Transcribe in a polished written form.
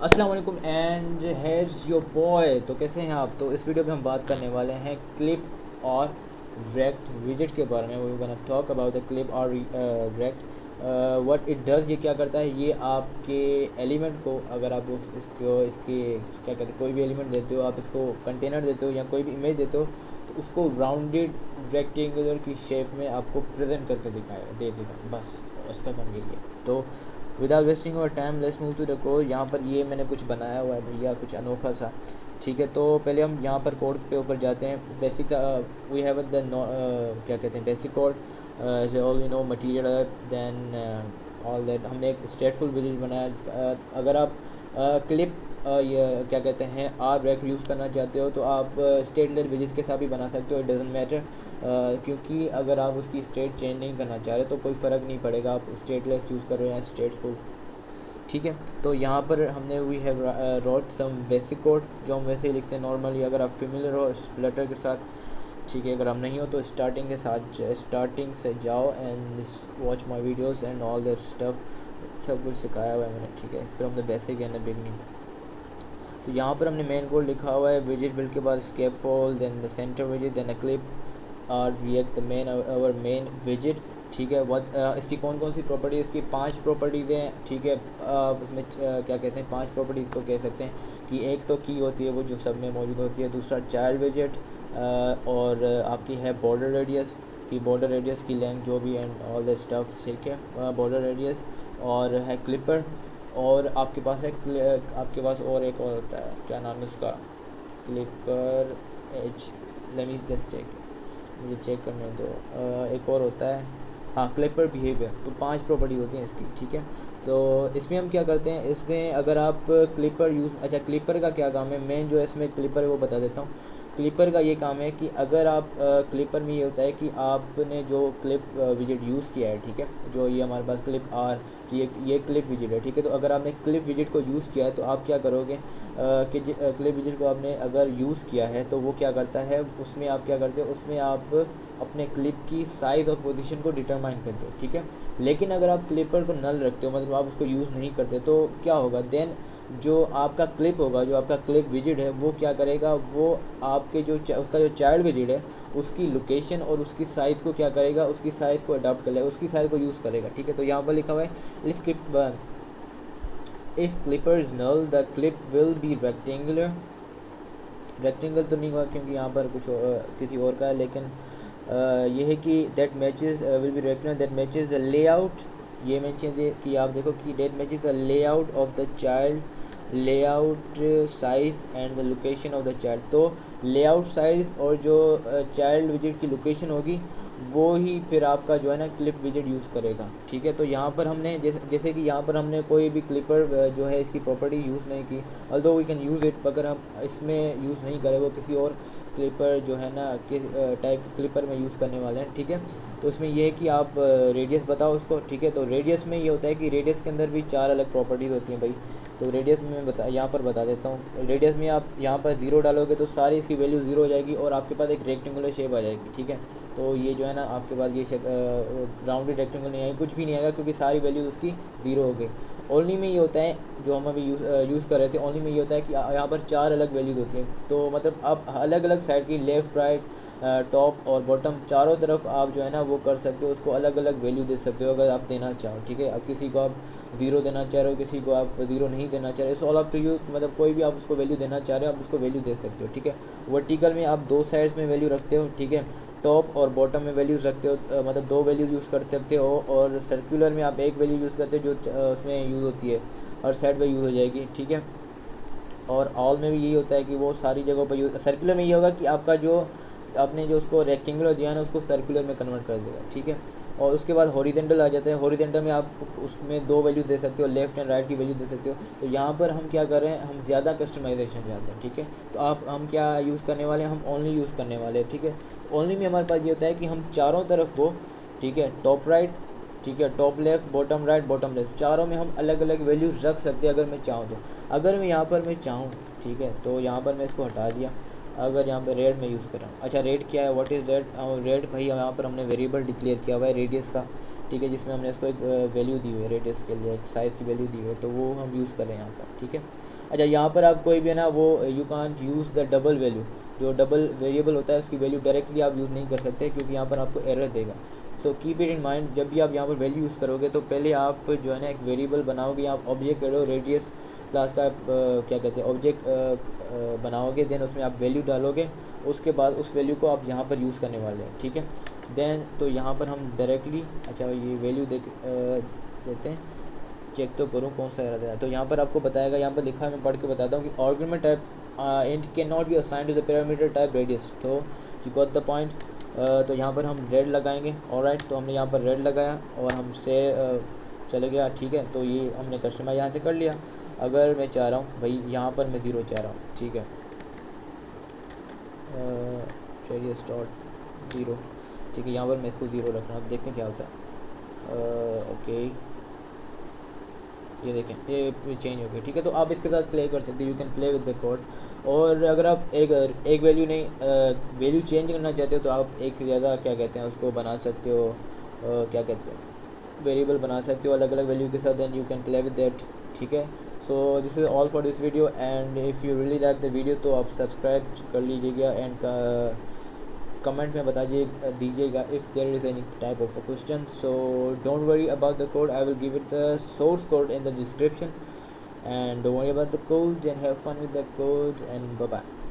अस्सलाम वालेकुम and hairs your boy. तो कैसे हैं आप? तो इस वीडियो में हम बात करने वाले हैं क्लिप और रेक्ट विजेट के बारे में। We gonna talk about the clip R rect what it does. ये क्या करता है? ये आपके एलिमेंट को, अगर आप इसके क्या कहते हैं, कोई भी एलिमेंट देते हो, आप इसको कंटेनर देते हो या कोई भी इमेज देते हो, तो उसको राउंडेड रेक्टेंगुलर की शेप में आपको प्रेजेंट करके दिखाएगा, दे देगा। बस इसका काम यही है। तो without wasting our time let's move to the code. यहाँ पर ये मैंने कुछ बनाया हुआ है भैया, कुछ अनोखा सा। ठीक है, तो पहले हम यहाँ पर कोड पे ऊपर जाते हैं। बेसिक वी हैव द क्या कहते हैं, basic code all you know material then all that. हमने एक स्टेटफुल विजिट बनाया जिसका अगर आप क्लिप ये क्या कहते हैं आप रैक यूज़ करना चाहते हो तो आप स्टेटलेस विजिट के साथ भी बना सकते हो। इट डजेंट मैटर, क्योंकि अगर आप उसकी स्टेट चेंज नहीं करना चाह रहे तो कोई फ़र्क नहीं पड़ेगा, आप स्टेटलेस यूज़ कर रहे हो या स्टेटफुल। ठीक है, तो यहाँ पर हमने we have wrote some basic code जो हम वैसे ही लिखते हैं नॉर्मली, अगर आप फेमिलियर हो फ्लटर के साथ। ठीक है, अगर हम नहीं हो तो स्टार्टिंग से जाओ and watch my videos and all that stuff. सब कुछ सिखाया हुआ है मैंने। ठीक है, from the basic and the beginning. तो यहाँ पर हमने मेन कोड लिखा हुआ है। विजिट बिल्ड के बाद scaffold, then the centre visit, then a clip और react the main our main visit. ठीक है, इसकी कौन कौन सी प्रॉपर्टीज़? इसकी 5 प्रॉपर्टीज़ हैं। ठीक है, उसमें क्या कहते हैं, 5 प्रॉपर्टीज़ को कह सकते हैं कि एक तो की होती है वो जो सब में मौजूद होती है, दूसरा चाइल्ड विजिट, और आपकी है बॉर्डर रेडियस की, बॉर्डर रेडियस की लेंथ जो भी एंड ऑल द स्टफ। ठीक है, बॉर्डर रेडियस और है क्लिपर, और आपके पास है आपके पास और एक और होता है, क्या नाम है उसका, clipper edge. Let me just check, मुझे चेक करने दो। एक और होता है, हाँ, क्लिपर बिहेवियर। तो 5 प्रॉपर्टी होती हैं इसकी। ठीक है, तो इसमें हम क्या करते हैं, इसमें अगर आप क्लिपर अच्छा, क्लिपर का क्या काम है, मेन जो है इसमें क्लिपर है वो बता देता हूँ। क्लिपर का ये काम है कि अगर आप क्लिपर में ये होता है कि आपने जो क्लिप विजिट यूज़ किया है, ठीक है, जो ये हमारे पास क्लिप आर, ये क्लिप विजिट है। ठीक है, तो अगर आपने क्लिप विजिट को यूज़ किया है तो आप क्या करोगे कि क्लिप विजिट को आपने अगर यूज़ किया है तो वो क्या करता है, उसमें आप क्या करते हो, उसमें आप अपने क्लिप की साइज़ और पोजीशन को डिटरमाइन करते हो। ठीक है, लेकिन अगर आप क्लिपर को नल रखते हो, मतलब आप उसको यूज़ नहीं करते, तो क्या होगा देन, जो आपका क्लिप होगा, जो आपका क्लिप विजिट है, वो क्या करेगा, वो आपके जो उसका जो चाइल्ड विजिट है उसकी लोकेशन और उसकी साइज़ को क्या करेगा, उसकी साइज़ को अडॉप्ट कर लेगा, उसकी साइज़ को यूज़ करेगा। ठीक है, तो यहाँ पर लिखा हुआ है if clipper is null the clip will be rectangular. Rectangle तो नहीं हुआ क्योंकि यहाँ पर कुछ किसी और का है, लेकिन ये है कि that matches will be rectangular that matches the layout. ये मेंशन है कि आप देखो कि that matches the layout of the child, layout size and the location of the child. तो लेआउट साइज़ और जो चाइल्ड विजिट की लोकेशन होगी वो ही फिर आपका जो है ना क्लिप विजिट यूज़ करेगा। ठीक है, तो यहाँ पर हमने जैसे कि यहाँ पर हमने कोई भी क्लिपर जो है इसकी प्रॉपर्टी यूज़ नहीं की, although we can use it, अगर हम इसमें यूज़ नहीं करें, वो किसी और क्लिपर जो है ना किस टाइप क्लिपर में यूज़ करने वाले हैं। ठीक है, तो उसमें यह है कि आप रेडियस बताओ उसको। ठीक है, तो रेडियस में ये होता है कि रेडियस के अंदर भी 4 अलग प्रॉपर्टीज़ होती हैं भाई। तो रेडियस में मैं यहाँ पर बता देता हूँ। रेडियस में आप यहाँ पर 0 डालोगे तो सारी इसकी वैल्यू 0 हो जाएगी और आपके पास एक रेक्टेंगुलर शेप आ जाएगी। ठीक है, तो ये जो है ना आपके पास ये राउंडेड रेक्टेंगल नहीं आएगी, कुछ भी नहीं आएगा क्योंकि सारी वैल्यू उसकी 0 हो गई। ओनली में ये होता है, जो हम अभी यूज़ कर रहे थे, ओनली में ये होता है कि यहाँ पर 4 अलग वैल्यूज़ होती हैं। तो मतलब आप अलग अलग साइड की, लेफ़्ट राइट टॉप और बॉटम, चारों तरफ आप जो है ना वो कर सकते हो, उसको अलग अलग वैल्यू दे सकते हो अगर आप देना चाहो। ठीक है, अब किसी को आप 0 देना चाह रहे हो, किसी को आप 0 नहीं देना चाह रहे, it's all up to you. मतलब कोई भी आप उसको वैल्यू देना चाह रहे हो, आप उसको वैल्यू दे सकते हो। ठीक है, वर्टिकल में आप 2 साइड्स में वैल्यू रखते हो। ठीक है, टॉप और बॉटम में वैल्यूज़ रखते हो, मतलब 2 वैल्यूज़ यूज़ कर सकते हो, और सर्कुलर में आप एक वैल्यू यूज़ करते हो जो उसमें यूज़ होती है, हर साइड पर यूज़ हो जाएगी। ठीक है, और ऑल में भी यही होता है कि वो सारी जगहों पर यूज़। सर्कुलर में ये होगा कि आपका जो आपने जो उसको रेक्टेंगुलर दिया है ना उसको सर्कुलर में कन्वर्ट कर देगा। ठीक है, और उसके बाद हॉरिजेंटल आ जाता है। हॉरिजेंटल में आप उसमें 2 वैल्यू दे सकते हो, लेफ़्ट एंड राइट की वैल्यू दे सकते हो। तो यहाँ पर हम क्या कर रहे हैं, हम ज़्यादा कस्टमाइजेशन चाहते हैं। ठीक है, तो हम क्या यूज़ करने वाले हैं, हम ओनली यूज़ करने वाले हैं। ठीक है, तो ओनली में हमारे पास ये होता है कि हम चारों तरफ को, ठीक है, टॉप राइट, ठीक है, top left, bottom right, bottom left, चारों में हम अलग अलग वैल्यू रख सकते हैं अगर मैं चाहूँ तो। अगर मैं यहाँ पर मैं चाहूँ, ठीक है, तो यहाँ पर मैं इसको हटा दिया। अगर यहाँ पे रेड में यूज़ कर रहा हूँ, अच्छा रेड क्या है, व्हाट इज़ रेड? रेड भाई यहाँ पर हमने वेरिएबल डिक्लेयर किया हुआ है रेडियस का। ठीक है, जिसमें हमने इसको एक वैल्यू दी हुई है रेडियस के लिए, एक साइज़ की वैल्यू दी हुई है, तो वो हम यूज़ कर रहे हैं यहाँ पर। ठीक है, अच्छा, यहाँ पर आप कोई भी है ना वो you can't use the double value, जो डबल वेरिएबल होता है उसकी वैल्यू डायरेक्टली आप यूज़ नहीं कर सकते, क्योंकि यहाँ पर आपको एरर देगा। So keep it in mind, जब भी आप यहाँ पर वैल्यू यूज़ करोगे तो पहले आप जो है ना एक वेरिएबल बनाओगे, आप ऑब्जेक्ट करो रेडियस क्लास का क्या कहते हैं ऑब्जेक्ट बनाओगे, देन उसमें आप वैल्यू डालोगे, उसके बाद उस वैल्यू को आप यहाँ पर यूज़ करने वाले हैं, ठीक है। देन तो यहाँ पर हम डायरेक्टली, अच्छा ये वैल्यू देते हैं, चेक तो करूँ कौन सा एरर है। तो यहाँ पर आपको बताएगा, यहाँ पर लिखा है, मैं पढ़ के बताता हूँ कि argument type int can not be assign to the parameter type radius. तो यू गॉट द पॉइंट। तो यहाँ पर हम रेड लगाएंगे, ऑलराइट। तो हमने यहाँ पर रेड लगाया और हमसे चले गया, ठीक है। तो ये हमने कस्टमाइज यहाँ से कर लिया। अगर मैं चाह रहा हूँ भाई यहाँ पर मैं 0 चाह रहा हूँ, ठीक है, रेडियस डॉट 0, ठीक है। यहाँ पर मैं इसको 0 रख रहा हूँ, देखते हैं क्या होता है। ओके, ये देखें ये चेंज हो गया, ठीक है। तो आप इसके साथ प्ले कर सकते हो, you can play with the code. और अगर आप एक वैल्यू नहीं वैल्यू चेंज करना चाहते हो तो आप एक से ज़्यादा क्या कहते हैं उसको बना सकते हो, क्या कहते हैं वेरिएबल बना सकते हो अलग अलग वैल्यू के साथ, then you can play with that, ठीक है। So this is all for this video, and if you really like the video तो आप सब्सक्राइब कर लीजिएगा, एंड कमेंट में बता दीजिएगा if there is any type of a question. So don't worry about the code, I will give it the source code in the description, and don't worry about the codes, and have fun with the codes, and bye bye.